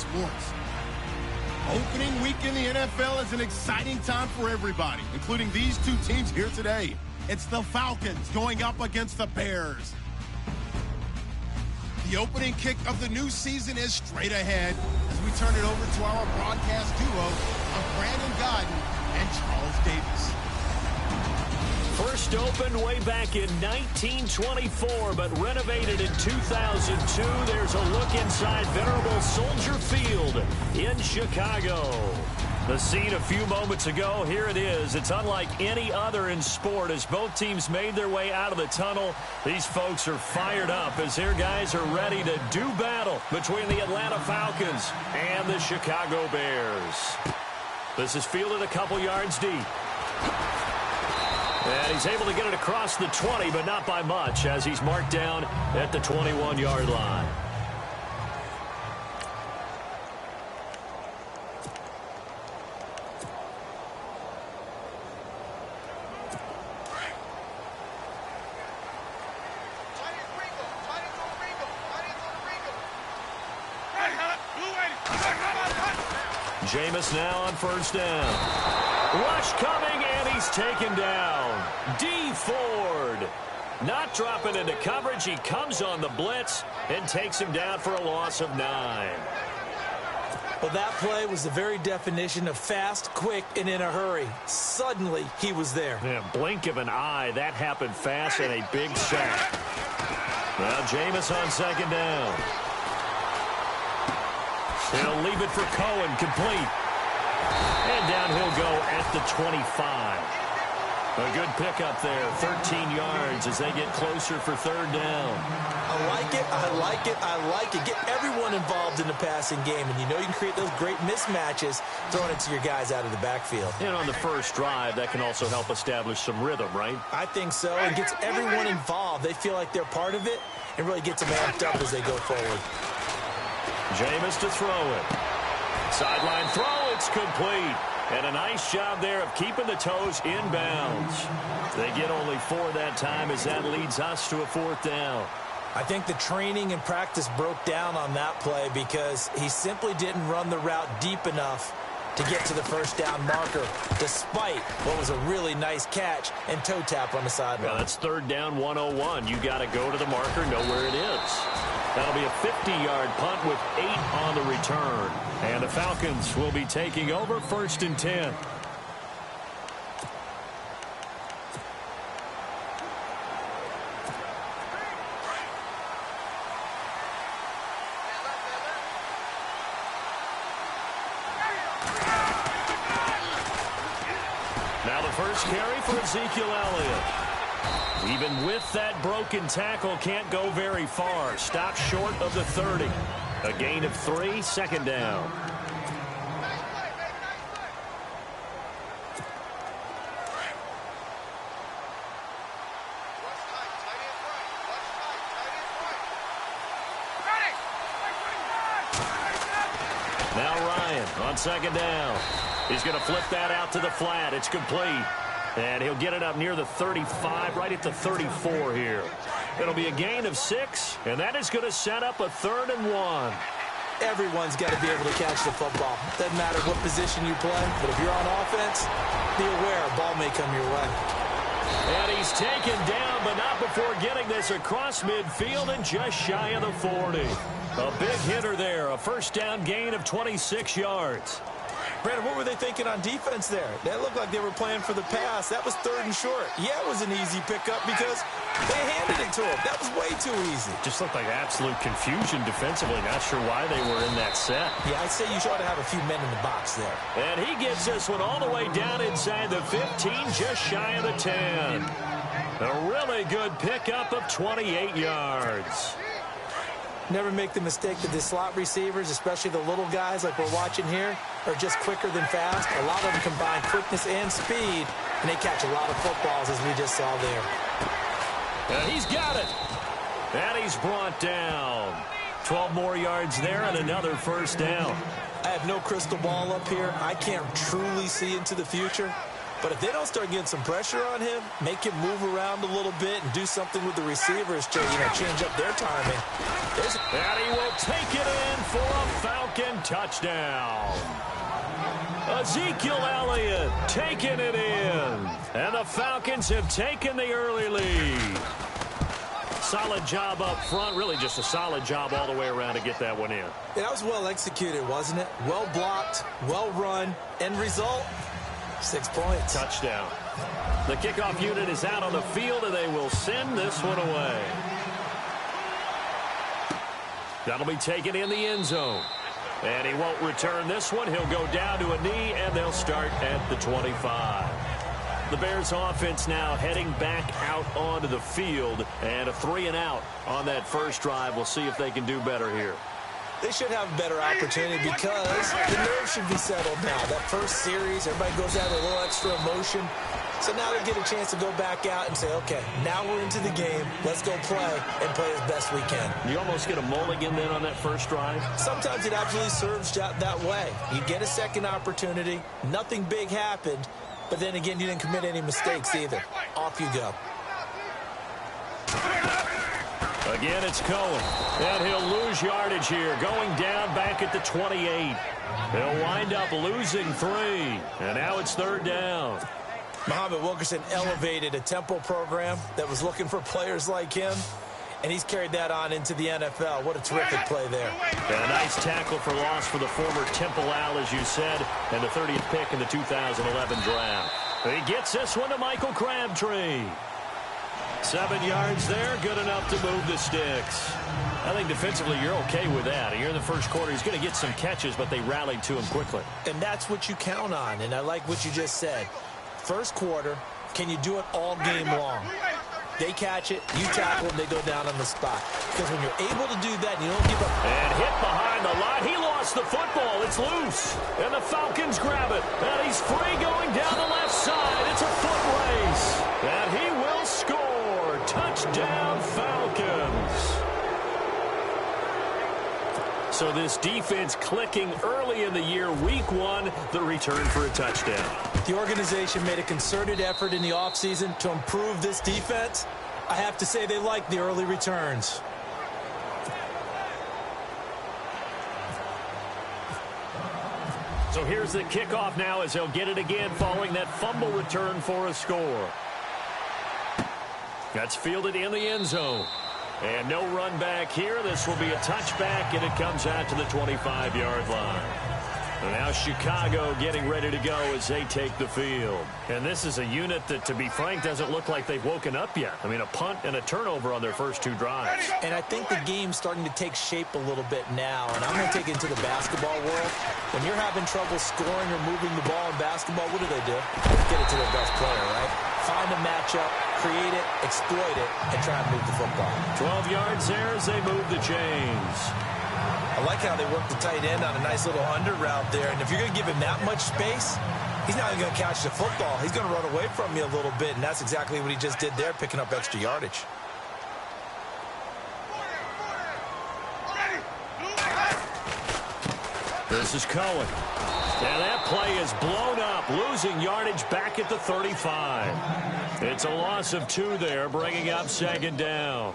sports. Opening week in the NFL is an exciting time for everybody, including these two teams here today. It's the Falcons going up against the Bears. The opening kick of the new season is straight ahead as we turn it over to our broadcast duo of Brandon Godden and Charles Davis. First opened way back in 1924, but renovated in 2002. There's a look inside venerable Soldier Field in Chicago. The scene a few moments ago, here it is. It's unlike any other in sport as both teams made their way out of the tunnel. These folks are fired up as their guys are ready to do battle between the Atlanta Falcons and the Chicago Bears. This is fielded a couple yards deep. And he's able to get it across the 20, but not by much as he's marked down at the 21-yard line. Jameis now on first down. Rush coming, and he's taken down. D. Ford not dropping into coverage. He comes on the blitz and takes him down for a loss of 9. Well, that play was the very definition of fast, quick, and in a hurry. Suddenly, he was there. Yeah, blink of an eye. That happened fast and a big sack. Now Jameis on second down. He'll leave it for Cohen, complete. And down he'll go at the 25. A good pickup there, 13 yards as they get closer for third down. I like it, I like it, I like it. Get everyone involved in the passing game, and you know you can create those great mismatches throwing it to your guys out of the backfield. And on the first drive, that can also help establish some rhythm, right? I think so. It gets everyone involved. They feel like they're part of it, and really gets them amped up as they go forward. Jameis to throw it. Sideline throw, it's complete. And a nice job there of keeping the toes inbounds. They get only 4 that time as that leads us to a fourth down. I think the training and practice broke down on that play because he simply didn't run the route deep enough to get to the first down marker, despite what was a really nice catch and toe tap on the sideline. Well, that's third down 101. You got to go to the marker, know where it is. That'll be a 50-yard punt with 8 on the return. And the Falcons will be taking over first and 10. Now the first carry for Ezekiel Elliott. Even with that broken tackle, can't go very far. Stopped short of the 30. A gain of 3, second down. Now Ryan on second down. He's going to flip that out to the flat. It's complete. And he'll get it up near the 35, right at the 34 here. It'll be a gain of 6, and that is going to set up a 3rd and 1. Everyone's got to be able to catch the football. Doesn't matter what position you play, but if you're on offense, be aware a ball may come your way. And he's taken down, but not before getting this across midfield and just shy of the 40. A big hitter there, a first down gain of 26 yards. Brandon, what were they thinking on defense there? That looked like they were playing for the pass. That was 3rd and short. Yeah, it was an easy pickup because they handed it to him. That was way too easy. Just looked like absolute confusion defensively. Not sure why they were in that set. Yeah, I'd say you ought to have a few men in the box there. And he gets this one all the way down inside the 15, just shy of the 10. A really good pickup of 28 yards. Never make the mistake that the slot receivers, especially the little guys like we're watching here, are just quicker than fast. A lot of them combine quickness and speed, and they catch a lot of footballs, as we just saw there. And he's got it. And he's brought down. 12 more yards there and another first down. I have no crystal ball up here. I can't truly see into the future. But if they don't start getting some pressure on him, make him move around a little bit and do something with the receivers to, change up their timing. And he will take it in for a Falcon Falcon touchdown. Ezekiel Elliott taking it in. And the Falcons have taken the early lead. Solid job up front. Really just a solid job all the way around to get that one in. Yeah, that was well executed, wasn't it? Well blocked, well run. End result, 6 points. Touchdown. The kickoff unit is out on the field, and they will send this one away. That'll be taken in the end zone. And he won't return this one. He'll go down to a knee, and they'll start at the 25. The Bears offense now heading back out onto the field, and a 3-and-out on that first drive. We'll see if they can do better here. They should have a better opportunity because the nerves should be settled now. That first series, everybody goes out with a little extra emotion. So now they get a chance to go back out and say, okay, now we're into the game. Let's go play and play as best we can. You almost get a mulligan then on that first drive? Sometimes it absolutely serves that way. You get a second opportunity. Nothing big happened. But then again, you didn't commit any mistakes either. Off you go. Again, it's Cohen. And he'll lose yardage here. Going down back at the 28. He'll wind up losing 3. And now it's 3rd down. Muhammad Wilkerson elevated a tempo program that was looking for players like him, and he's carried that on into the NFL. What a terrific play there. And a nice tackle for loss for the former Temple Owl, as you said, and the 30th pick in the 2011 draft. He gets this one to Michael Crabtree. 7 yards there, good enough to move the sticks. I think defensively you're okay with that. Here in the first quarter, he's going to get some catches, but they rallied to him quickly. And that's what you count on, and I like what you just said. First quarter, can you do it all game long? They catch it, you tackle them, they go down on the spot. Because when you're able to do that, and you don't give up. And hit behind the line. He lost the football. It's loose. And the Falcons grab it. And he's free going down the left side. It's a foot race. And he will score. Touchdown, Falcons. So this defense clicking early in the year, week 1, the return for a touchdown. The organization made a concerted effort in the offseason to improve this defense. I have to say they like the early returns. So here's the kickoff now as they'll get it again following that fumble return for a score. That's fielded in the end zone. And no run back here. This will be a touchback, and it comes out to the 25-yard line. And now Chicago getting ready to go as they take the field. And this is a unit that, to be frank, doesn't look like they've woken up yet. I mean, a punt and a turnover on their first 2 drives. And I think the game's starting to take shape a little bit now. And I'm going to take it into the basketball world. When you're having trouble scoring or moving the ball in basketball, what do? Get it to their best player, right? Find a matchup, create it, exploit it, and try and move the football. 12 yards there as they move the chains. I like how they work the tight end on a nice little under route there. And if you're going to give him that much space, he's not even going to catch the football. He's going to run away from you a little bit, and that's exactly what he just did there, picking up extra yardage. This is Cohen. And that play is blown up, losing yardage back at the 35. It's a loss of 2 there, bringing up 2nd down.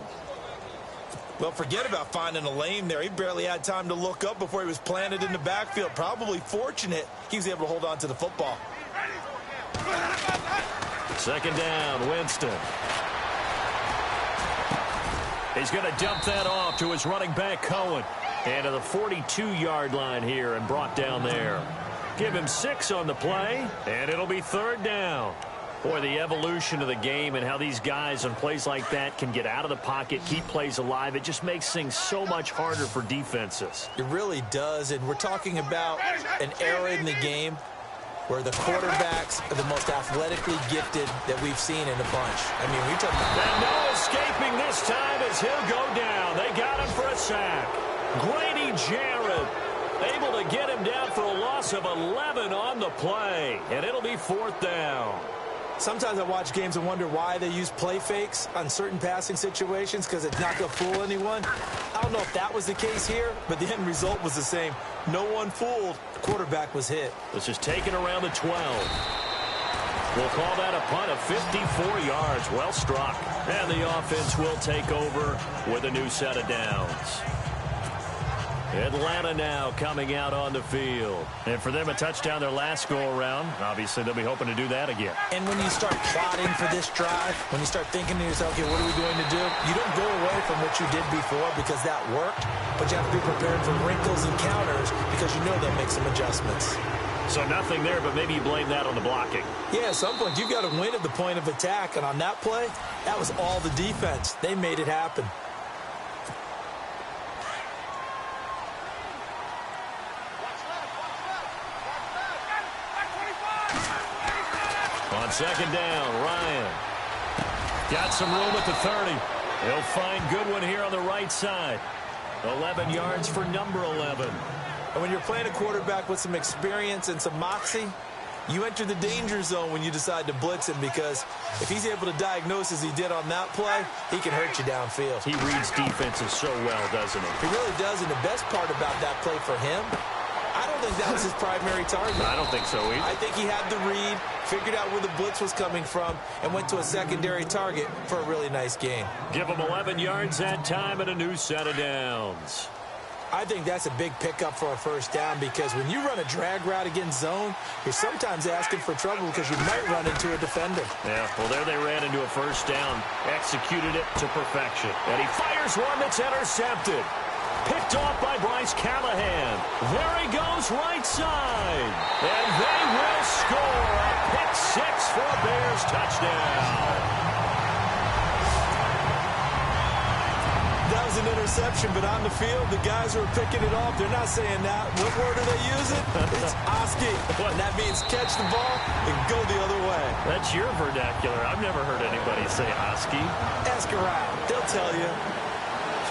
Well, forget about finding a lane there. He barely had time to look up before he was planted in the backfield. Probably fortunate he was able to hold on to the football. 2nd down, Winston. He's going to dump that off to his running back, Cohen. And to the 42-yard line here and brought down there. Give him 6 on the play, and it'll be 3rd down. Boy, the evolution of the game and how these guys on plays like that can get out of the pocket, keep plays alive, it just makes things so much harder for defenses. It really does, and we're talking about an era in the game where the quarterbacks are the most athletically gifted that we've seen in a bunch. I mean, we're talking about... And no escaping this time as he'll go down. They got him for a sack. Grady Jarrett able to get him down for a loss of 11 on the play, and it'll be 4th down. Sometimes I watch games and wonder why they use play fakes on certain passing situations, because it's not going to fool anyone. I don't know if that was the case here, but the end result was the same. No one fooled. The quarterback was hit. This is taken around the 12. We'll call that a punt of 54 yards. Well struck. And the offense will take over with a new set of downs. Atlanta now coming out on the field. And for them, a touchdown their last go-around. Obviously, they'll be hoping to do that again. And when you start plotting for this drive, when you start thinking to yourself, okay, what are we going to do? You don't go away from what you did before because that worked, but you have to be prepared for wrinkles and counters because you know they'll make some adjustments. So nothing there, but maybe you blame that on the blocking. Yeah, at some point, you got to win at the point of attack. And on that play, that was all the defense. They made it happen. On second down, Ryan. Got some room at the 30. He'll find Goodwin here on the right side. 11 yards for number 11. And when you're playing a quarterback with some experience and some moxie, you enter the danger zone when you decide to blitz him, because if he's able to diagnose as he did on that play, he can hurt you downfield. He reads defenses so well, doesn't he? He really does, and the best part about that play for him, I don't think that was his primary target. I don't think so either. I think he had the read, figured out where the blitz was coming from, and went to a secondary target for a really nice gain. Give him 11 yards that time and a new set of downs. I think that's a big pickup for a first down, because when you run a drag route against zone, you're sometimes asking for trouble because you might run into a defender. Yeah, well, there they ran into a first down, executed it to perfection. And he fires one that's intercepted. Picked off by Bryce Callahan. There he goes, right side. And they will score a pick six for a Bears touchdown. That was an interception, but on the field, the guys who are picking it off, they're not saying that. What word are they using? It's Oski. And that means catch the ball and go the other way. That's your vernacular. I've never heard anybody say Oski. Ask around. They'll tell you.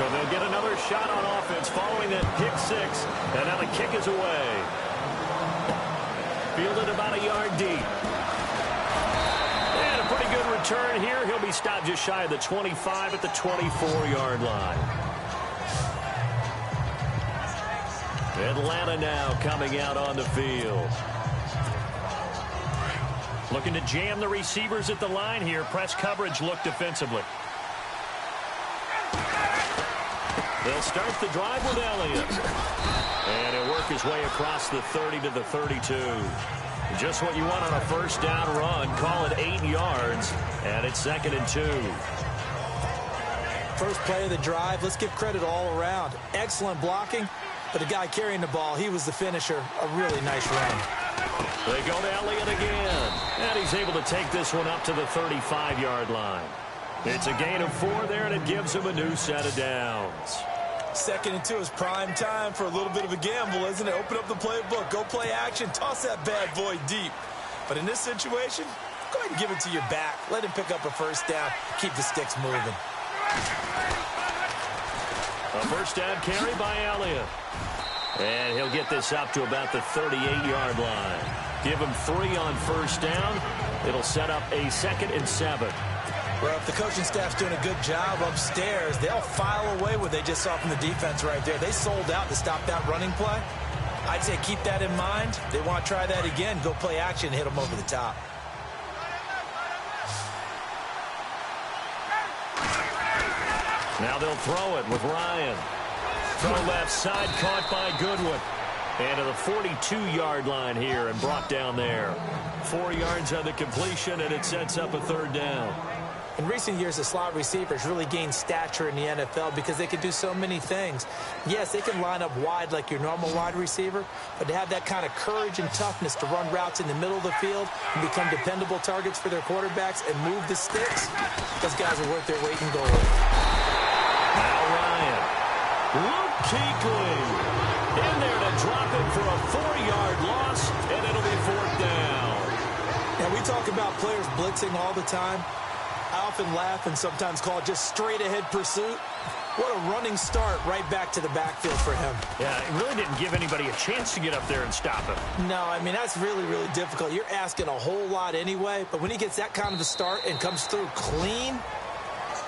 So they'll get another shot on offense following that pick six. And now the kick is away. Fielded about a yard deep. And a pretty good return here. He'll be stopped just shy of the 25 at the 24-yard line. Atlanta now coming out on the field. Looking to jam the receivers at the line here. Press coverage look defensively. They'll start the drive with Elliott. And he'll work his way across the 30 to the 32. Just what you want on a first down run. Call it 8 yards. And it's 2nd and 2. First play of the drive. Let's give credit all around. Excellent blocking. But the guy carrying the ball, he was the finisher. A really nice run. They go to Elliott again. And he's able to take this one up to the 35-yard line. It's a gain of 4 there, and it gives him a new set of downs. 2nd and 2 is prime time for a little bit of a gamble, isn't it? Open up the playbook, go play action, toss that bad boy deep. But in this situation, go ahead and give it to your back. Let him pick up a first down. Keep the sticks moving. A first down carry by Elliott. And he'll get this up to about the 38-yard line. Give him 3 on first down. It'll set up a 2nd and 7. Well, if the coaching staff's doing a good job upstairs, they'll file away what they just saw from the defense right there. They sold out to stop that running play. I'd say keep that in mind. They want to try that again. Go play action and hit them over the top. Now they'll throw it with Ryan. Throw left side, caught by Goodwin. And to the 42-yard line here and brought down there. 4 yards on the completion, and it sets up a 3rd down. In recent years, the slot receivers really gained stature in the NFL because they can do so many things. Yes, they can line up wide like your normal wide receiver, but to have that kind of courage and toughness to run routes in the middle of the field and become dependable targets for their quarterbacks and move the sticks, those guys are worth their weight in gold. Now Ryan. Luke Kuechly in there to drop it for a 4-yard loss, and it'll be 4th down. And we talk about players blitzing all the time. I often laugh and sometimes call it just straight-ahead pursuit. What a running start right back to the backfield for him. Yeah, it really didn't give anybody a chance to get up there and stop him. No, I mean, that's really, really difficult. You're asking a whole lot anyway, but when he gets that kind of a start and comes through clean,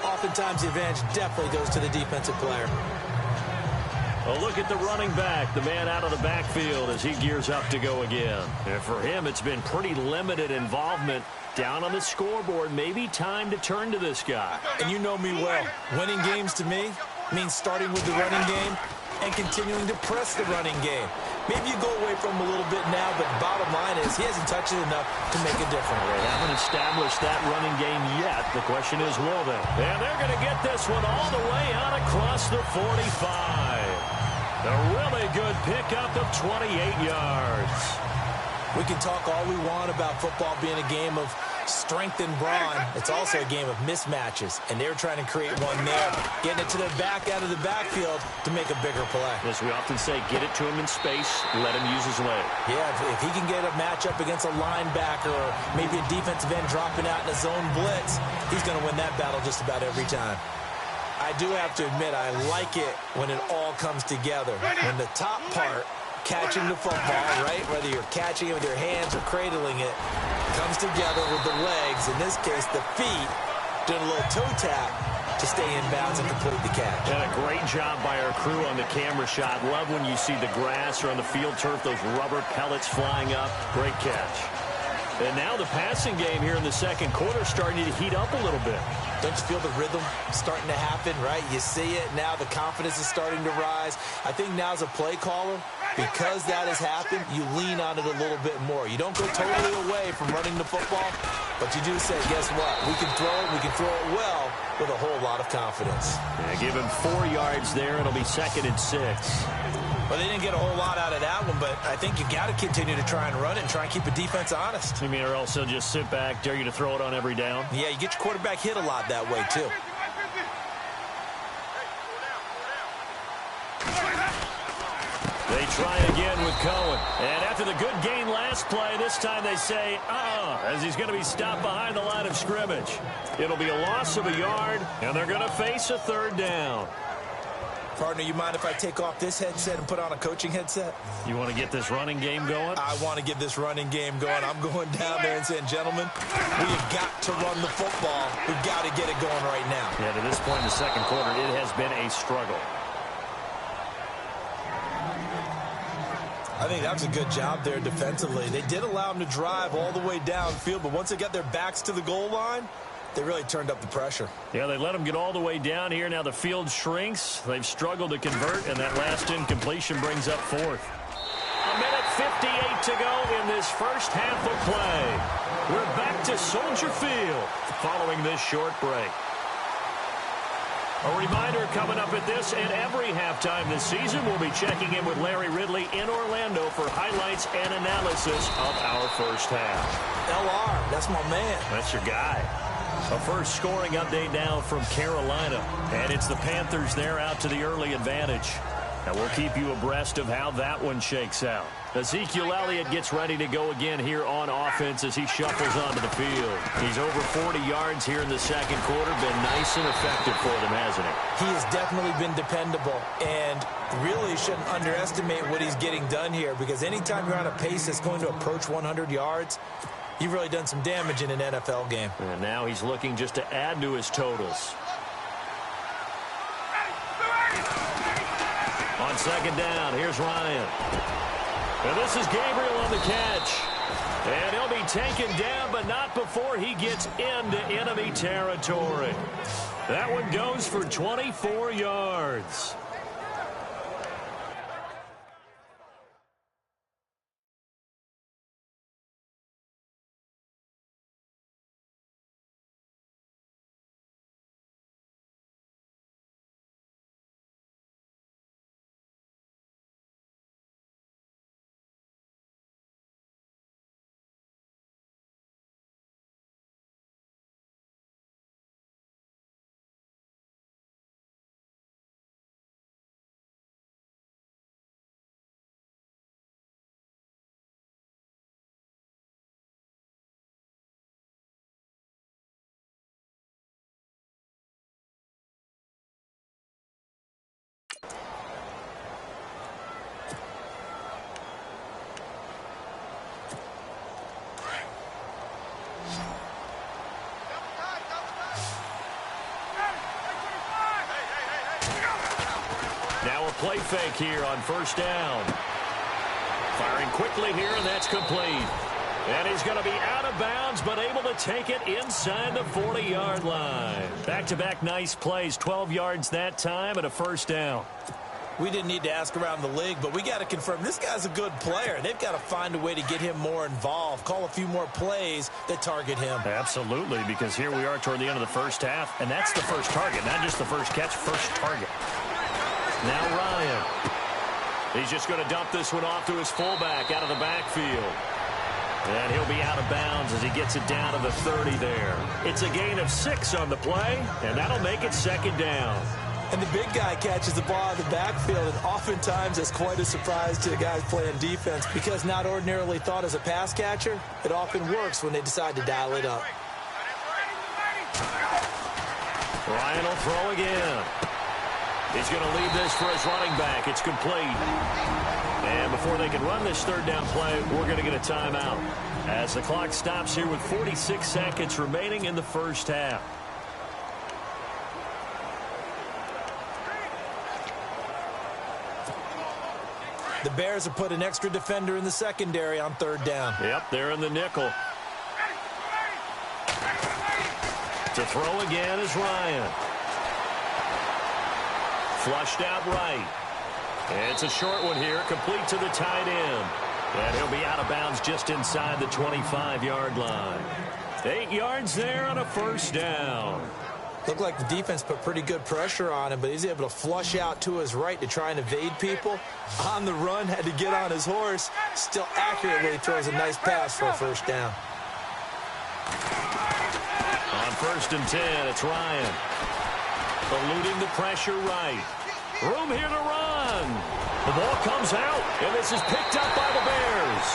oftentimes the advantage definitely goes to the defensive player. A look at the running back, the man out of the backfield as he gears up to go again. And for him, it's been pretty limited involvement. Down on the scoreboard, maybe time to turn to this guy. And you know me well. Winning games to me means starting with the running game and continuing to press the running game. Maybe you go away from him a little bit now, but bottom line is he hasn't touched it enough to make a difference. They haven't established that running game yet. The question is, will they? And they're going to get this one all the way out across the 45. A really good pickup of 28 yards. We can talk all we want about football being a game of strength and brawn. It's also a game of mismatches, and they're trying to create one there, getting it to their back out of the backfield to make a bigger play. As we often say, get it to him in space, let him use his leg. Yeah, if he can get a matchup against a linebacker or maybe a defensive end dropping out in a zone blitz, he's going to win that battle just about every time. I do have to admit, I like it when it all comes together. When the top part, catching the football, right, whether you're catching it with your hands or cradling it, comes together with the legs, in this case the feet, doing a little toe tap to stay in bounds and complete the catch. And a great job by our crew on the camera shot. Love when you see the grass or on the field turf, those rubber pellets flying up. Great catch. And now the passing game here in the second quarter starting to heat up a little bit. Don't you feel the rhythm starting to happen, right? You see it now, the confidence is starting to rise. I think now as a play caller, because that has happened, you lean on it a little bit more. You don't go totally away from running the football, but you do say, guess what? We can throw it, we can throw it well with a whole lot of confidence. Yeah, give him 4 yards there. It'll be 2nd and 6. Well, they didn't get a whole lot out of that one, but I think you got to continue to try and run it and try and keep a defense honest. You mean, or else they'll just sit back, dare you to throw it on every down? Yeah, you get your quarterback hit a lot that way, too. They try again with Cohen. And after the good gain last play, this time they say, as he's going to be stopped behind the line of scrimmage. It'll be a loss of a yard, and they're going to face a 3rd down. Partner, you mind if I take off this headset and put on a coaching headset? You want to get this running game going? I want to get this running game going. I'm going down there and saying, gentlemen, we have got to run the football. We've got to get it going right now. Yeah, to this point in the second quarter, it has been a struggle. I think that was a good job there defensively. They did allow them to drive all the way downfield, but once they got their backs to the goal line, they really turned up the pressure. Yeah, they let them get all the way down here. Now the field shrinks. They've struggled to convert, and that last incompletion brings up 4th. A minute 58 to go in this first half of play. We're back to Soldier Field following this short break. A reminder coming up at this and every halftime this season, we'll be checking in with Larry Ridley in Orlando for highlights and analysis of our first half. LR, that's my man. That's your guy. A first scoring update now from Carolina. And it's the Panthers there out to the early advantage. And we'll keep you abreast of how that one shakes out. Ezekiel Elliott gets ready to go again here on offense as he shuffles onto the field. He's over 40 yards here in the second quarter. Been nice and effective for them, hasn't he? He has definitely been dependable. And really shouldn't underestimate what he's getting done here, because anytime you're on a pace that's going to approach 100 yards, you've really done some damage in an NFL game. And now he's looking just to add to his totals. On second down, here's Ryan. And this is Gabriel on the catch. And he'll be taken down, but not before he gets into enemy territory. That one goes for 24 yards. Now a play fake here on first down. Firing quickly here, and that's complete. And he's going to be out of bounds, but able to take it inside the 40-yard line. Back-to-back nice plays, 12 yards that time, and a first down. We didn't need to ask around the league, but we got to confirm this guy's a good player. They've got to find a way to get him more involved, call a few more plays that target him. Absolutely, because here we are toward the end of the first half, and that's the first target, not just the first catch, first target. Now Ryan. He's just going to dump this one off to his fullback out of the backfield. And he'll be out of bounds as he gets it down to the 30 there. It's a gain of 6 on the play, and that'll make it second down. And the big guy catches the ball out of the backfield, and oftentimes it's quite a surprise to the guys playing defense because not ordinarily thought as a pass catcher, it often works when they decide to dial it up. Ryan will throw again. He's going to leave this for his running back. It's complete. And before they can run this third down play, we're going to get a timeout as the clock stops here with 46 seconds remaining in the first half. The Bears have put an extra defender in the secondary on third down. Yep, they're in the nickel. To throw again is Ryan. Flushed out right. It's a short one here, complete to the tight end. And he'll be out of bounds just inside the 25-yard line. 8 yards there on a first down. Looked like the defense put pretty good pressure on him, but he's able to flush out to his right to try and evade people. On the run, had to get on his horse. Still accurately throws a nice pass for a first down. On 1st and 10, it's Ryan. Eluding the pressure right. Room here to run. The ball comes out, and this is picked up by the Bears.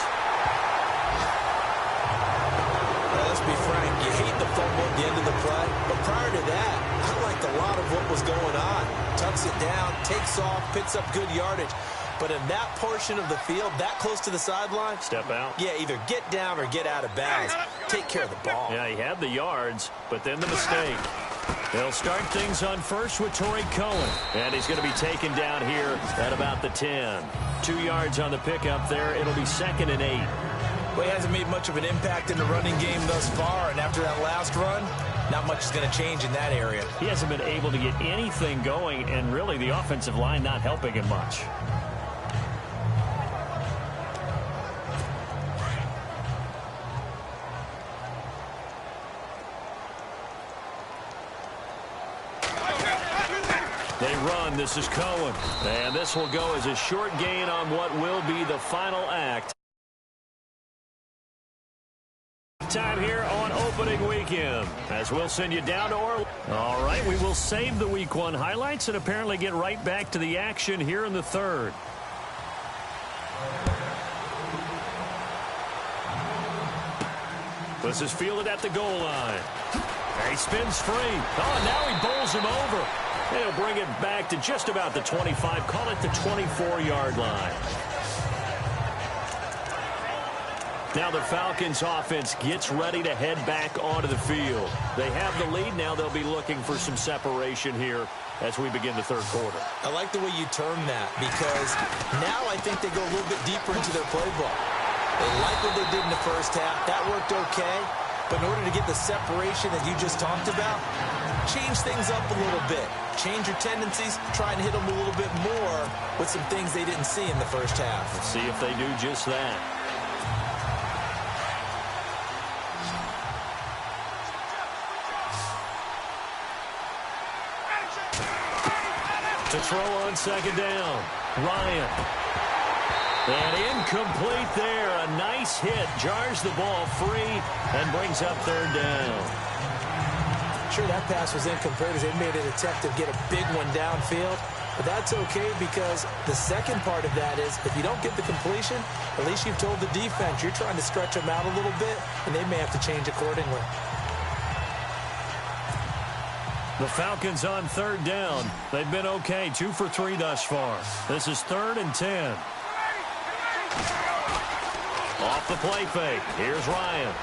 Let's be frank, you hate the fumble at the end of the play, but prior to that, I liked a lot of what was going on. Tucks it down, takes off, picks up good yardage. But in that portion of the field, that close to the sideline, step out. Yeah, either get down or get out of bounds. Take care of the ball. Yeah, he had the yards, but then the mistake. They'll start things on first with Torrey Cohen. And he's going to be taken down here at about the 10. 2 yards on the pickup there. It'll be 2nd and 8. Well, he hasn't made much of an impact in the running game thus far. And after that last run, not much is going to change in that area. He hasn't been able to get anything going, and really the offensive line not helping him much. They run. This is Cohen. And this will go as a short gain on what will be the final act. Time here on opening weekend as we'll send you down to Orlando. All right, we will save the Week 1 highlights and apparently get right back to the action here in the third. This is fielded at the goal line. He spins free. Oh, and now he bowls him over. They'll bring it back to just about the 25, call it the 24-yard line. Now the Falcons offense gets ready to head back onto the field. They have the lead. Now they'll be looking for some separation here as we begin the third quarter. I like the way you term that because now I think they go a little bit deeper into their playbook. They like what they did in the first half. That worked okay. But in order to get the separation that you just talked about, change things up a little bit. Change your tendencies, try and hit them a little bit more with some things they didn't see in the first half. Let's see if they do just that. To throw on 2nd down, Ryan. And incomplete there. A nice hit. Jars the ball free and brings up 3rd down. Sure, that pass was incomplete as they made an attempt to get a big one downfield. But that's okay because the second part of that is if you don't get the completion, at least you've told the defense you're trying to stretch them out a little bit, and they may have to change accordingly. The Falcons on 3rd down. They've been okay. 2 for 3 thus far. This is 3rd and 10. Off the play fake. Here's Ryan.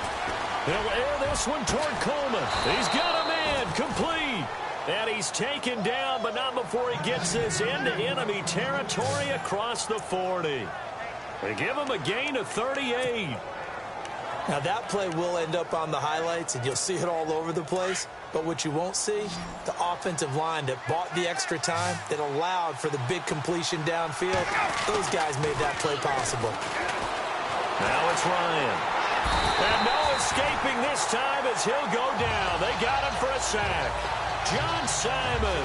He'll air this one toward Coleman. He's got a man. Complete. And he's taken down, but not before he gets this into enemy territory across the 40. They give him a gain of 38. Now, that play will end up on the highlights, and you'll see it all over the place. But what you won't see, the offensive line that bought the extra time, that allowed for the big completion downfield, those guys made that play possible. Now it's Ryan. And no escaping this time as he'll go down. They got him for a sack. John Simon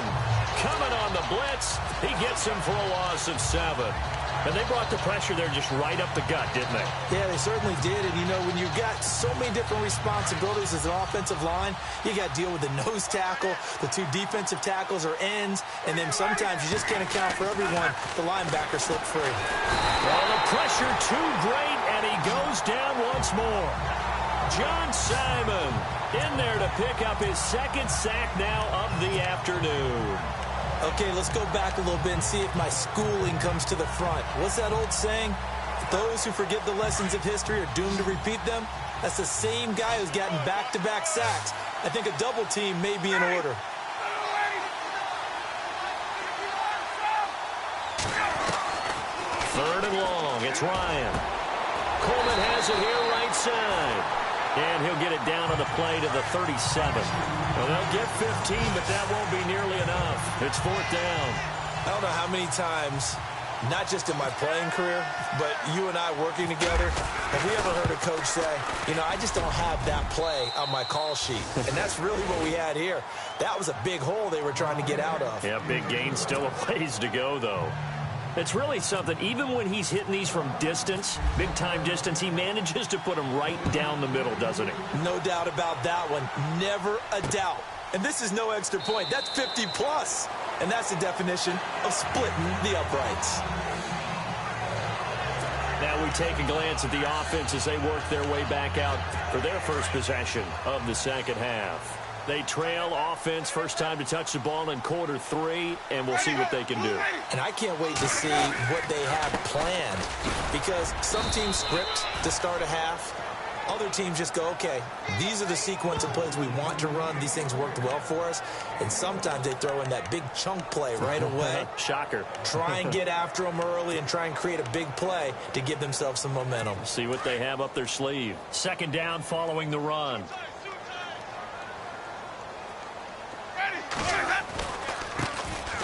coming on the blitz. He gets him for a loss of 7. And they brought the pressure there just right up the gut, didn't they? Yeah, they certainly did. And, you know, when you've got so many different responsibilities as an offensive line, you got to deal with the nose tackle, the 2 defensive tackles or ends, and then sometimes you just can't account for everyone. The linebacker slipped free. Well, the pressure too great, and he goes down once more. John Simon in there to pick up his 2nd sack now of the afternoon. Okay, let's go back a little bit and see if my schooling comes to the front. What's that old saying? Those who forget the lessons of history are doomed to repeat them. That's the same guy who's gotten back-to-back sacks. I think a double team may be in order. Third and long. It's Ryan. Coleman has it here right side. And he'll get it down on the play to the 37. Well, they'll get 15, but that won't be nearly enough. It's 4th down. I don't know how many times, not just in my playing career, but you and I working together, have we ever heard a coach say, you know, I just don't have that play on my call sheet. And that's really what we had here. That was a big hole they were trying to get out of. Yeah, big gain, still a ways to go, though. It's really something. Even when he's hitting these from distance, big-time distance, he manages to put them right down the middle, doesn't he? No doubt about that one. Never a doubt. And this is no extra point. That's 50-plus. And that's the definition of splitting the uprights. Now we take a glance at the offense as they work their way back out for their first possession of the second half. They trail offense, first time to touch the ball in quarter 3, and we'll see what they can do. And I can't wait to see what they have planned, because some teams script to start a half. Other teams just go, okay, these are the sequence of plays we want to run. These things worked well for us. And sometimes they throw in that big chunk play right away. Shocker. Try and get after them early and try and create a big play to give themselves some momentum. See what they have up their sleeve. 2nd down following the run.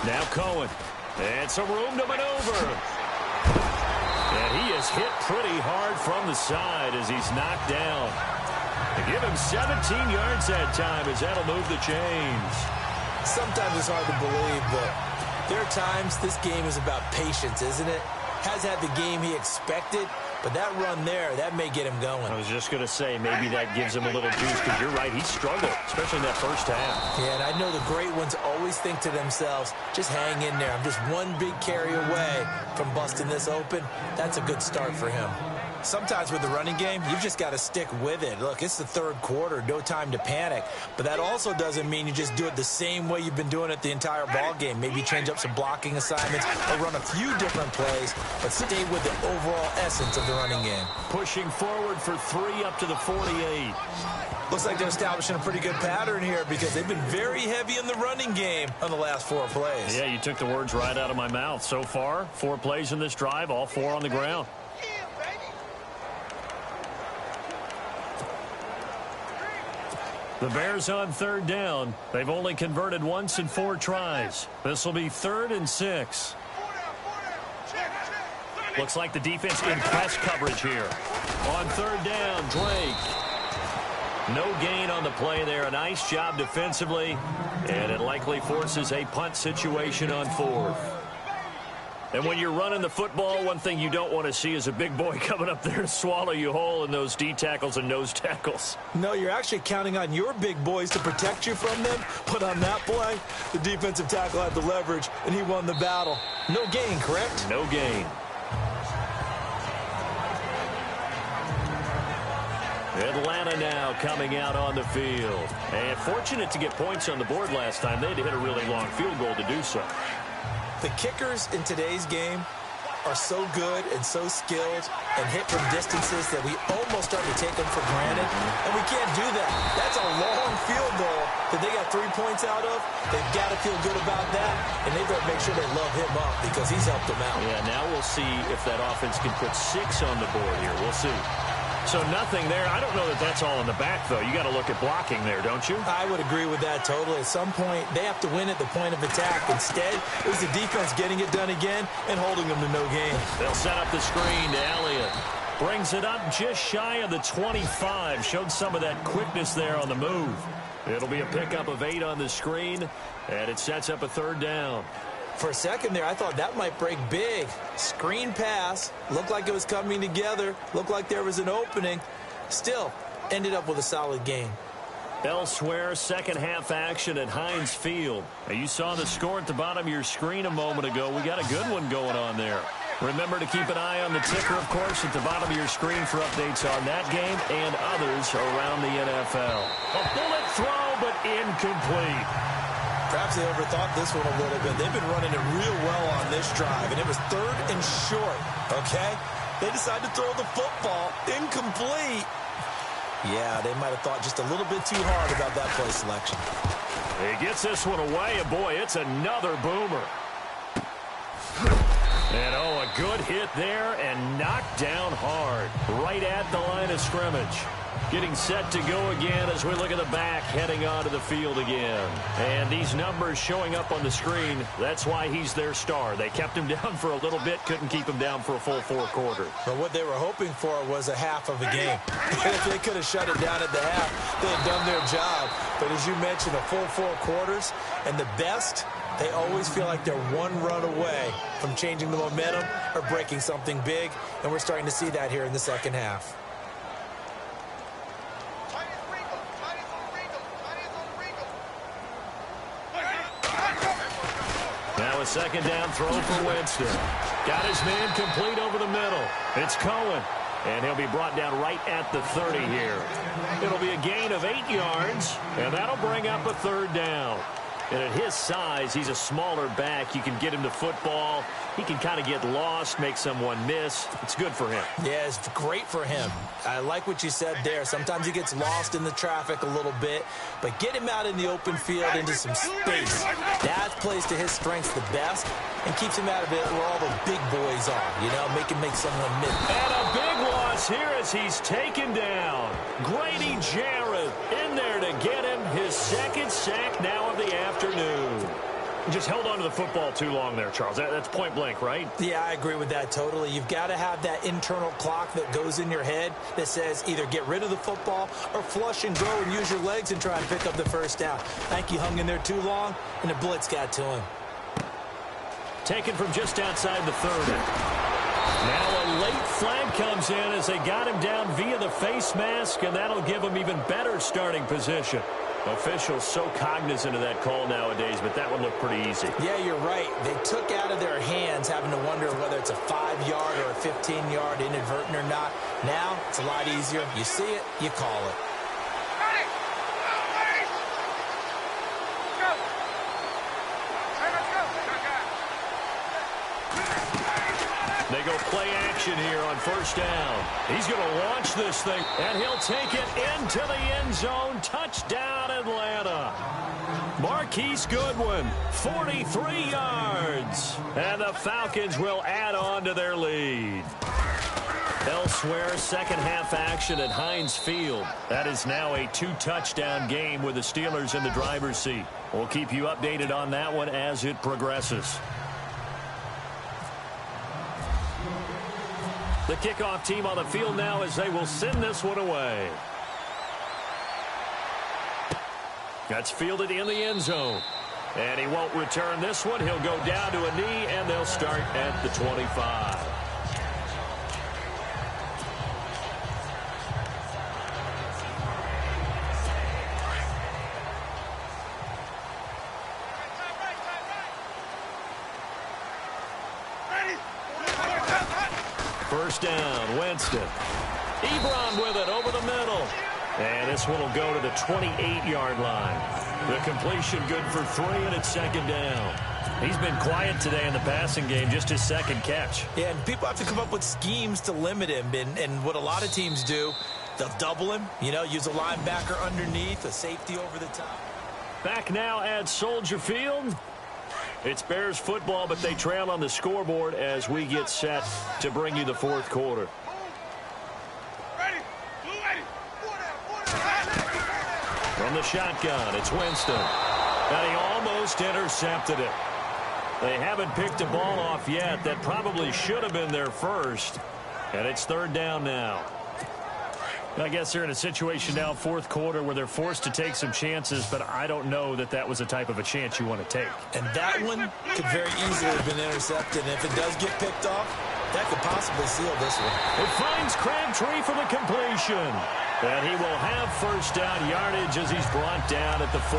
Now Cohen. And some room to maneuver. And he is hit pretty hard from the side as he's knocked down. They give him 17 yards that time as that'll move the chains. Sometimes it's hard to believe, but there are times this game is about patience, isn't it? Has had the game he expected, but that run there, that may get him going. I was just going to say, maybe that gives him a little juice, because you're right, he struggled, especially in that first half. Yeah, and I know the great ones always think to themselves, just hang in there. I'm just one big carry away from busting this open. That's a good start for him. Sometimes with the running game, you've just got to stick with it. Look, it's the 3rd quarter, no time to panic. But that also doesn't mean you just do it the same way you've been doing it the entire ball game. Maybe change up some blocking assignments or run a few different plays, but stay with the overall essence of the running game. Pushing forward for 3 up to the 48. Looks like they're establishing a pretty good pattern here, because they've been very heavy in the running game on the last 4 plays. Yeah, you took the words right out of my mouth. So far, 4 plays in this drive, all 4 on the ground. The Bears on 3rd down. They've only converted once in 4 tries. This will be 3rd and 6. Looks like the defense in press coverage here. On 3rd down, Drake. No gain on the play there. A nice job defensively. And it likely forces a punt situation on 4th. And when you're running the football, one thing you don't want to see is a big boy coming up there to swallow you whole in those D tackles and nose tackles. No, you're actually counting on your big boys to protect you from them. But on that play, the defensive tackle had the leverage, and he won the battle. No gain, correct? No gain. Atlanta now coming out on the field. And fortunate to get points on the board last time. They had to hit a really long field goal to do so. The kickers in today's game are so good and so skilled and hit from distances that we almost start to take them for granted. And we can't do that. That's a long field goal that they got 3 points out of. They've got to feel good about that, and they've got to make sure they love him up because he's helped them out. Yeah, now we'll see if that offense can put 6 on the board here. We'll see. So nothing there. I don't know that that's all in the back, though. You got to look at blocking there, don't you? I would agree with that totally. At some point, they have to win at the point of attack. Instead, it was the defense getting it done again and holding them to no gain. They'll set up the screen to Elliott. Brings it up just shy of the 25. Showed some of that quickness there on the move. It'll be a pickup of 8 on the screen, and it sets up a 3rd down. For a second there, I thought that might break big. Screen pass. Looked like it was coming together. Looked like there was an opening. Still, ended up with a solid game. Elsewhere, second half action at Heinz Field. Now, you saw the score at the bottom of your screen a moment ago. We got a good one going on there. Remember to keep an eye on the ticker, of course, at the bottom of your screen for updates on that game and others around the NFL. A bullet throw, but incomplete. Perhaps they overthought this one a little bit. They've been running it real well on this drive, and it was 3rd and short, okay? They decided to throw the football incomplete. Yeah, they might have thought just a little bit too hard about that play selection. He gets this one away, and boy, it's another boomer. And, oh, a good hit there and knocked down hard right at the line of scrimmage. Getting set to go again as we look at the back heading onto the field again. And these numbers showing up on the screen, that's why he's their star. They kept him down for a little bit, couldn't keep him down for a full 4 quarters. But what they were hoping for was a half of a game. If they could have shut it down at the half, they had done their job. But as you mentioned, a full 4 quarters, and the best, they always feel like they're 1 run away from changing the momentum or breaking something big, and we're starting to see that here in the second half. Now a second down throw for Winston. Got his man complete over the middle. It's Cohen. And he'll be brought down right at the 30 here. It'll be a gain of 8 yards, and that'll bring up a 3rd down. And at his size, he's a smaller back. You can get him to football. He can kind of get lost, make someone miss. It's good for him. Yeah, it's great for him. I like what you said there. Sometimes he gets lost in the traffic a little bit, but get him out in the open field into some space. That plays to his strengths the best and keeps him out of it where all the big boys are, you know, make someone miss. And a big loss here as he's taken down. Grady Jarrett in there to get him his 2nd sack now of the afternoon. Just held on to the football too long there, Charles. That's point blank, right? Yeah, I agree with that totally. You've got to have that internal clock that goes in your head that says either get rid of the football or flush and go and use your legs and try and pick up the 1st down. I think he hung in there too long, and the blitz got to him. Taken from just outside the 30. Now a late flag comes in as they got him down via the face mask, and that'll give him even better starting position. Officials so cognizant of that call nowadays, but that one looked pretty easy. Yeah, you're right. They took out of their hands having to wonder whether it's a 5-yard or a 15-yard inadvertent or not. Now it's a lot easier. You see it, you call it. They go play action here on 1st down. He's going to launch this thing, and he'll take it into the end zone. Touchdown, Atlanta. Marquise Goodwin, 43 yards. And the Falcons will add on to their lead. Elsewhere, second half action at Heinz Field. That is now a 2-touchdown game with the Steelers in the driver's seat. We'll keep you updated on that one as it progresses. The kickoff team on the field now as they will send this one away. That's fielded in the end zone. And he won't return this one. He'll go down to a knee, and they'll start at the 25. First down, Winston. Ebron with it over the middle. And this one will go to the 28-yard line. The completion good for 3, and it's 2nd down. He's been quiet today in the passing game, just his 2nd catch. Yeah, and people have to come up with schemes to limit him. And what a lot of teams do, they'll double him, you know, use a linebacker underneath, a safety over the top. Back now at Soldier Field. It's Bears football, but they trail on the scoreboard as we get set to bring you the 4th quarter. From the shotgun, it's Winston. And he almost intercepted it. They haven't picked a ball off yet. That probably should have been their first. And it's third down now. I guess they're in a situation now, fourth quarter, where they're forced to take some chances, but I don't know that that was the type of a chance you want to take. And that one could very easily have been intercepted. And if it does get picked off, that could possibly seal this one. It finds Crabtree for the completion. And he will have first down yardage as he's brought down at the 41.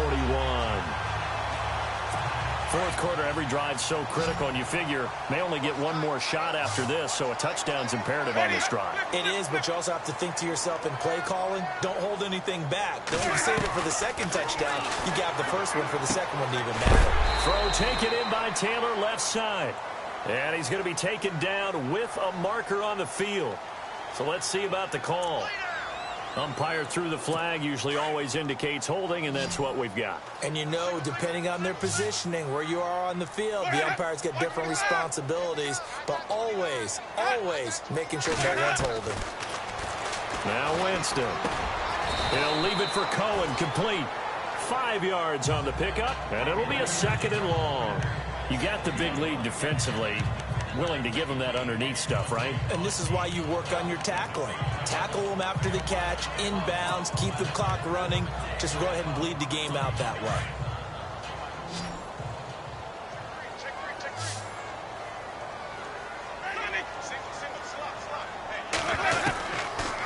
Fourth quarter, every drive's so critical, and you figure may only get one more shot after this, so a touchdown's imperative on this drive. It is, but you also have to think to yourself in play calling, don't hold anything back. Don't even save it for the second touchdown. You got the first one for the second one to even matter. Throw taken in by Taylor, left side. And he's going to be taken down with a marker on the field. So let's see about the call. Umpire threw the flag, usually always indicates holding, and that's what we've got. And you know, depending on their positioning, where you are on the field, the umpires get different responsibilities, but always, always making sure no one's holding. Now Winston. He'll leave it for Cohen, complete. 5 yards on the pickup, and it'll be a second and long. You got the big lead defensively. Willing to give him that underneath stuff, right? And this is why you work on your tackling. Tackle them after the catch, inbounds, keep the clock running. Just go ahead and bleed the game out that way.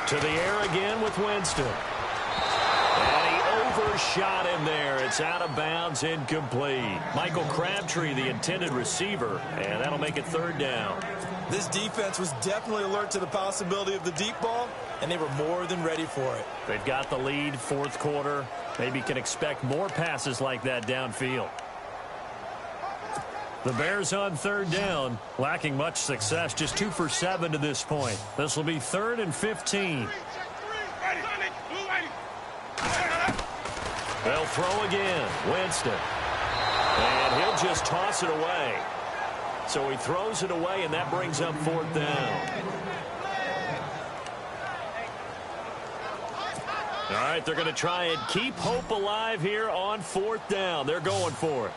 To the air again with Winston. And he overshot him there. It's out of bounds, incomplete. Michael Crabtree, the intended receiver, and that'll make it third down. This defense was definitely alert to the possibility of the deep ball, and they were more than ready for it. They've got the lead, fourth quarter. Maybe can expect more passes like that downfield. The Bears on third down, lacking much success, just 2 for 7 to this point. This will be 3rd and 15. They'll throw again. Winston. And he'll just toss it away. So he throws it away, and that brings up 4th down. All right, they're going to try and keep hope alive here on 4th down. They're going for it.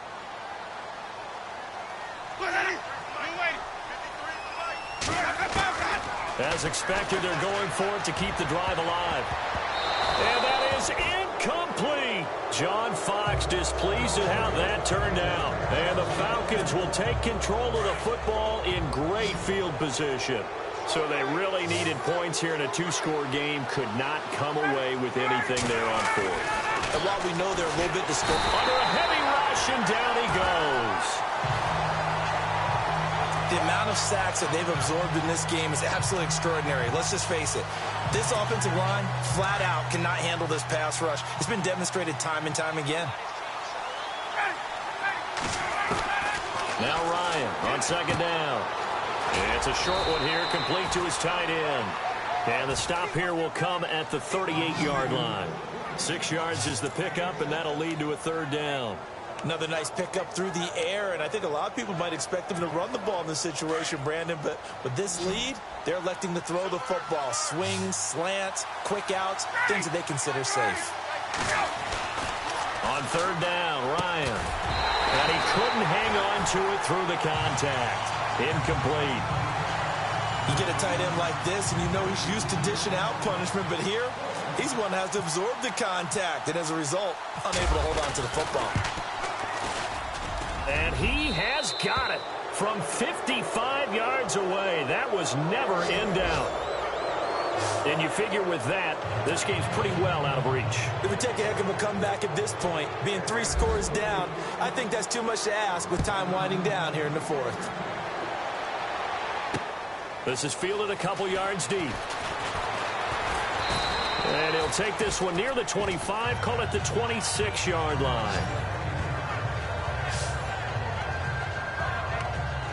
As expected, they're going for it to keep the drive alive. And that is incomplete. John Fox displeased at how that turned out. And the Falcons will take control of the football in great field position. So they really needed points here in a 2-score game. Could not come away with anything there on 4th. And while we know they're a little bit discouraged, under a heavy rush, and down he goes. the amount of sacks that they've absorbed in this game is absolutely extraordinary. Let's just face it. This offensive line, flat out, cannot handle this pass rush. It's been demonstrated time and time again. Now Ryan on second down. It's a short one here, complete to his tight end. And the stop here will come at the 38-yard line. 6 yards is the pickup, and that'll lead to a third down. Another nice pickup through the air, and I think a lot of people might expect them to run the ball in this situation, Brandon, but with this lead, they're electing to throw the football. Swings, slants, quick outs, things that they consider safe. On third down, Ryan. And he couldn't hang on to it through the contact. Incomplete. You get a tight end like this, and you know he's used to dishing out punishment, but here, he's one that has to absorb the contact, and as a result, unable to hold on to the football. And he has got it from 55 yards away. That was never in doubt. And you figure with that, this game's pretty well out of reach. It would take a heck of a comeback at this point. Being 3 scores down, I think that's too much to ask with time winding down here in the fourth. This is fielded a couple yards deep. And he'll take this one near the 25, call it the 26-yard line.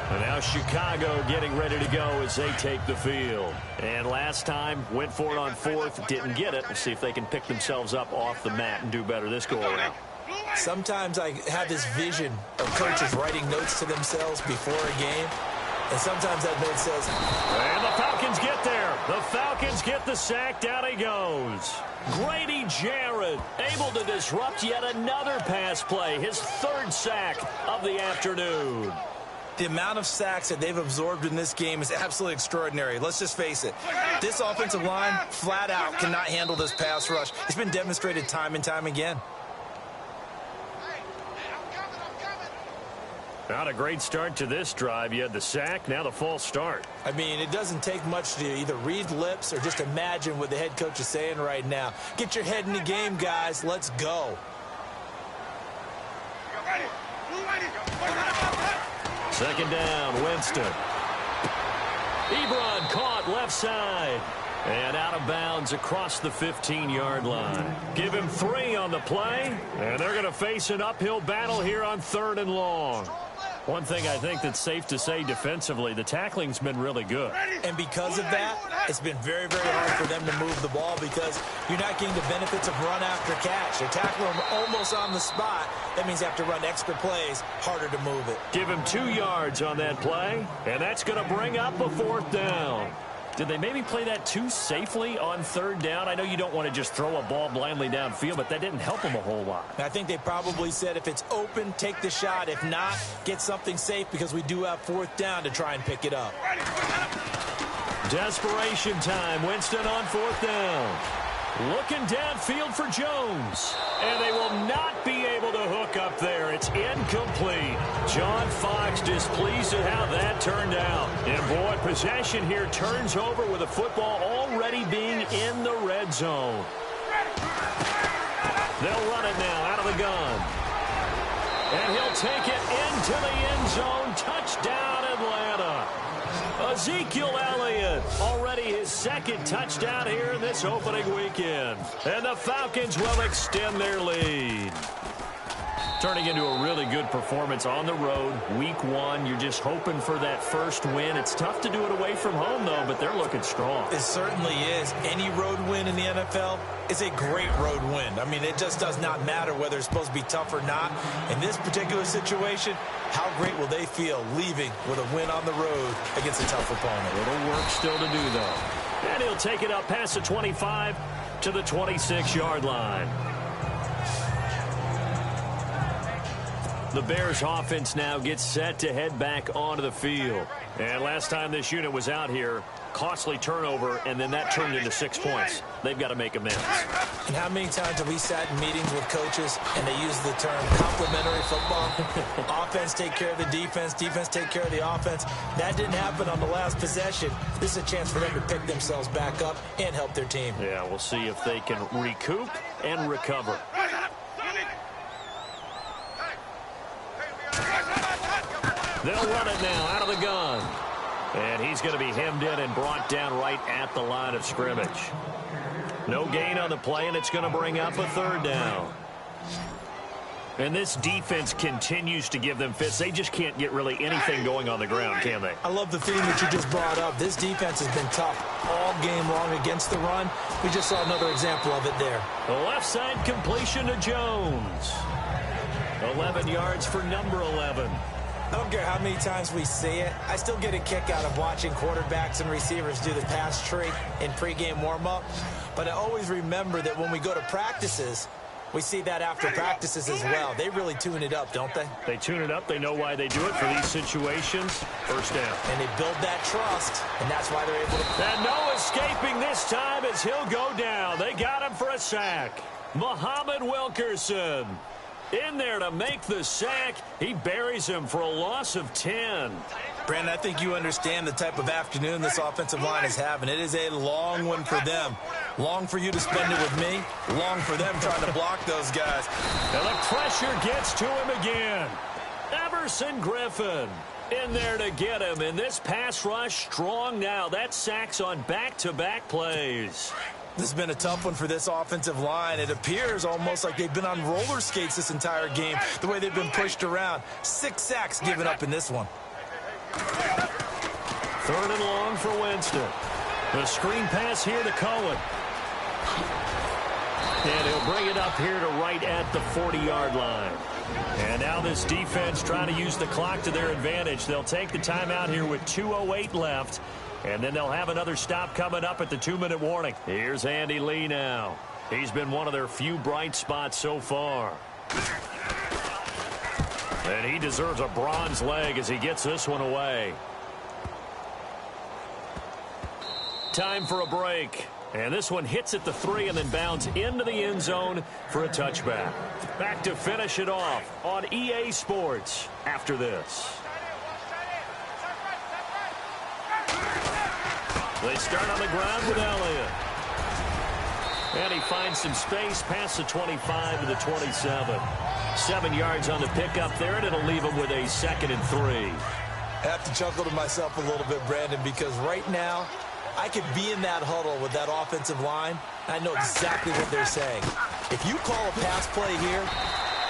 And now Chicago getting ready to go as they take the field. And last time, went for it on fourth, didn't get it. We'll see if they can pick themselves up off the mat and do better this go-around. Sometimes I have this vision of coaches writing notes to themselves before a game. And sometimes that mid says... And the Falcons get there. The Falcons get the sack. Down he goes. Grady Jarrett able to disrupt yet another pass play. His third sack of the afternoon. The amount of sacks that they've absorbed in this game is absolutely extraordinary. Let's just face it. This offensive line, flat out, cannot handle this pass rush. It's been demonstrated time and time again. Not a great start to this drive. You had the sack, now the false start. I mean, it doesn't take much to either read lips or just imagine what the head coach is saying right now. Get your head in the game, guys. Let's go. Second down, Winston. Ebron caught left side. And out of bounds across the 15-yard line. Give him 3 on the play. And they're going to face an uphill battle here on 3rd and long. One thing I think that's safe to say defensively, the tackling's been really good. And because of that, it's been very, very hard for them to move the ball because you're not getting the benefits of run after catch. They tackle them almost on the spot. That means you have to run extra plays, harder to move it. Give him 2 yards on that play, and that's going to bring up a 4th down. Did they maybe play that too safely on 3rd down? I know you don't want to just throw a ball blindly downfield, but that didn't help them a whole lot. I think they probably said if it's open, take the shot. If not, get something safe because we do have 4th down to try and pick it up. Desperation time. Winston on 4th down. Looking downfield for Jones. And they will not be able to hook up there. It's incomplete. John Fox displeased at how that turned out. And boy, possession here turns over with the football already being in the red zone. They'll run it now out of the gun. And he'll take it into the end zone. Touchdown, Atlanta. Ezekiel Elliott, already his 2nd touchdown here in this opening weekend. And the Falcons will extend their lead. Turning into a really good performance on the road. Week 1, you're just hoping for that first win. It's tough to do it away from home, though, but they're looking strong. It certainly is. Any road win in the NFL is a great road win. I mean, it just does not matter whether it's supposed to be tough or not. In this particular situation, how great will they feel leaving with a win on the road against a tough opponent? A little work still to do, though. And he'll take it up past the 25 to the 26-yard line. The Bears offense now gets set to head back onto the field. And last time this unit was out here, costly turnover, and then that turned into 6 points. They've got to make amends. And how many times have we sat in meetings with coaches and they use the term complementary football? Offense take care of the defense, defense take care of the offense. That didn't happen on the last possession. This is a chance for them to pick themselves back up and help their team. Yeah, we'll see if they can recoup and recover. They'll run it now out of the gun. And he's going to be hemmed in and brought down right at the line of scrimmage. No gain on the play, and it's going to bring up a 3rd down. And this defense continues to give them fits. They just can't get really anything going on the ground, can they? I love the theme that you just brought up. This defense has been tough all game long against the run. We just saw another example of it there. The left side completion to Jones. 11 yards for number 11. I don't care how many times we see it. I still get a kick out of watching quarterbacks and receivers do the pass tree in pregame warm-up. But I always remember that when we go to practices, we see that after practices as well. They really tune it up, don't they? They tune it up. They know why they do it for these situations. First down. And they build that trust, and that's why they're able to... And no escaping this time as he'll go down. They got him for a sack. Muhammad Wilkerson in there to make the sack. He buries him for a loss of 10. Brandon, I think you understand the type of afternoon this offensive line is having. It is a long one for them. Long for you to spend it with me. Long for them trying to block those guys. And the pressure gets to him again. Everson Griffin in there to get him. And this pass rush strong now. That sacks on back-to-back plays. This has been a tough one for this offensive line. It appears almost like they've been on roller skates this entire game, the way they've been pushed around. 6 sacks given up in this one. 3rd and long for Winston. The screen pass here to Cohen. And he'll bring it up here to right at the 40-yard line. And now this defense trying to use the clock to their advantage. They'll take the timeout here with 2:08 left. And then they'll have another stop coming up at the 2-minute warning. Here's Andy Lee now. He's been one of their few bright spots so far. And he deserves a bronze leg as he gets this one away. Time for a break. And this one hits at the 3 and then bounds into the end zone for a touchback. Back to finish it off on EA Sports after this. They start on the ground with Elliott. And he finds some space past the 25 to the 27. 7 yards on the pickup there, and it'll leave him with a 2nd and 3. I have to chuckle to myself a little bit, Brandon, because right now I could be in that huddle with that offensive line. I know exactly what they're saying. If you call a pass play here,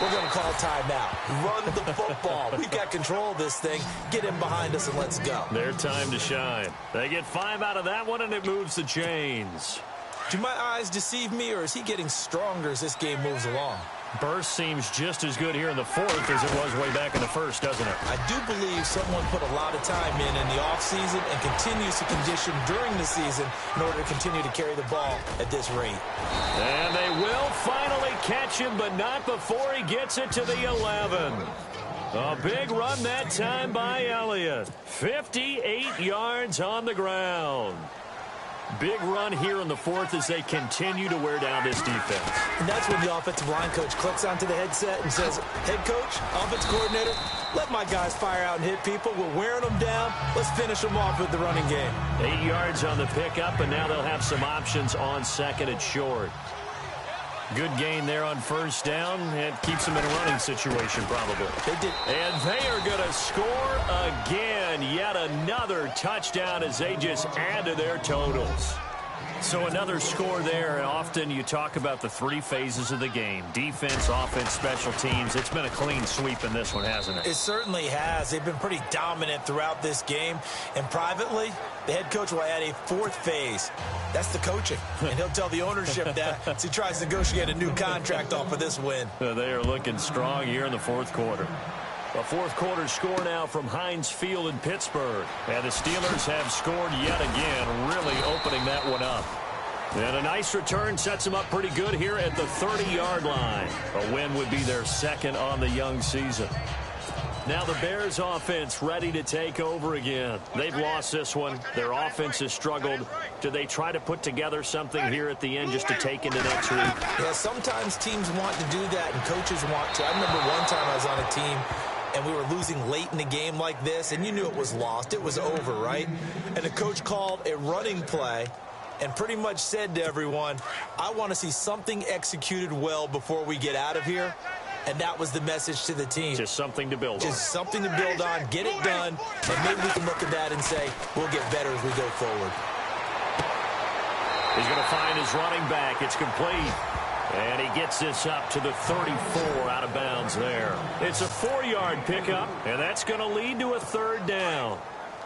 we're going to call timeout. Run the football. We've got control of this thing. Get in behind us and let's go. Their time to shine. They get 5 out of that one, and it moves the chains. Do my eyes deceive me, or is he getting stronger as this game moves along? Burst seems just as good here in the 4th as it was way back in the 1st, doesn't it? I do believe someone put a lot of time in the offseason and continues to condition during the season in order to continue to carry the ball at this rate. And they will finally catch him, but not before he gets it to the 11. A big run that time by Elliott. 58 yards on the ground. Big run here in the 4th as they continue to wear down this defense. And that's when the offensive line coach clicks onto the headset and says, head coach, offensive coordinator, let my guys fire out and hit people. We're wearing them down. Let's finish them off with the running game. 8 yards on the pickup, and now they'll have some options on 2nd and short. Good gain there on 1st down. It keeps them in a running situation, probably. They did. And they are going to score again. Yet another touchdown as they just add to their totals. So another score there, and often you talk about the 3 phases of the game. Defense, offense, special teams. It's been a clean sweep in this one, hasn't it? It certainly has. They've been pretty dominant throughout this game. And privately, the head coach will add a 4th phase. That's the coaching. And he'll tell the ownership that as he tries to negotiate a new contract off of this win. They are looking strong here in the 4th quarter. A 4th quarter score now from Heinz Field in Pittsburgh. And the Steelers have scored yet again, really opening that one up. And a nice return sets them up pretty good here at the 30-yard line. A win would be their 2nd on the young season. Now the Bears offense ready to take over again. They've lost this one. Their offense has struggled. Do they try to put together something here at the end just to take into next week? Yeah, sometimes teams want to do that and coaches want to. I remember one time I was on a team and we were losing late in the game like this, and you knew it was lost. It was over, right? And the coach called a running play and pretty much said to everyone, I want to see something executed well before we get out of here. And that was the message to the team. Just something to build on. Just something to build on, get it done, and maybe we can look at that and say, we'll get better as we go forward. He's going to find his running back. It's complete. And he gets this up to the 34 out of bounds there. It's a 4-yard pickup, and that's going to lead to a 3rd down.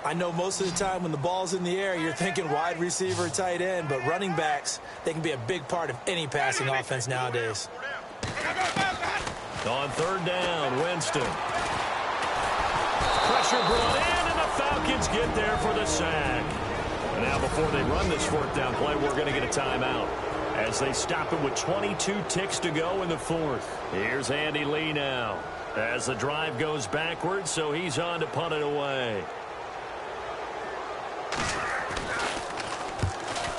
I know most of the time when the ball's in the air, you're thinking wide receiver, tight end, but running backs, they can be a big part of any passing offense nowadays. On 3rd down, Winston. Pressure brought in, and the Falcons get there for the sack. And now before they run this 4th down play, we're going to get a timeout as they stop it with 22 ticks to go in the 4th. Here's Andy Lee now as the drive goes backwards, so he's on to punt it away.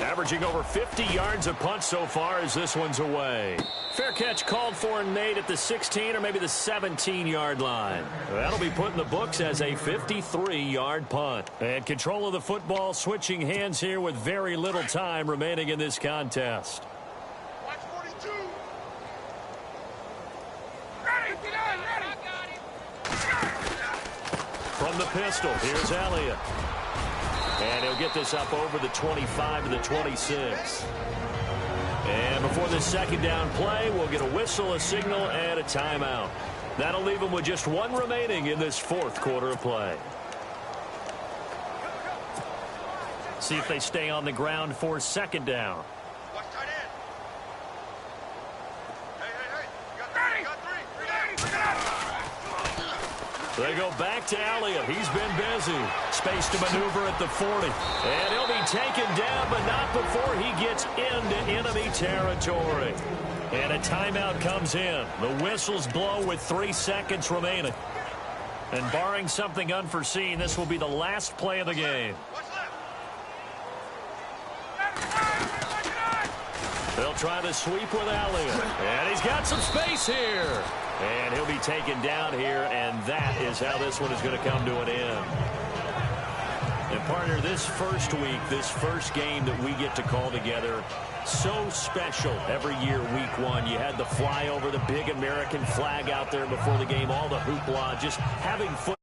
Averaging over 50 yards a punt so far as this one's away. Fair catch called for and made at the 16 or maybe the 17-yard line. That'll be put in the books as a 53-yard punt. And control of the football switching hands here with very little time remaining in this contest. Watch 42. From the pistol, here's Elliott. And he'll get this up over the 25 to the 26. And before the 2nd down play, we'll get a whistle, a signal, and a timeout. That'll leave them with just 1 remaining in this 4th quarter of play. See if they stay on the ground for 2nd down. Watch tight end. Hey. You got 3. They go back to Elliott. He's been busy. Space to maneuver at the 40. And he'll be taken down, but not before he gets into enemy territory. And a timeout comes in. The whistles blow with 3 seconds remaining. And barring something unforeseen, this will be the last play of the game. They'll try to sweep with Elliott. And he's got some space here. And he'll be taken down here, and that is how this one is going to come to an end. And, partner, this first week, this first game that we get to call together, so special every year, week 1. You had the flyover, the big American flag out there before the game, all the hoopla, just having football.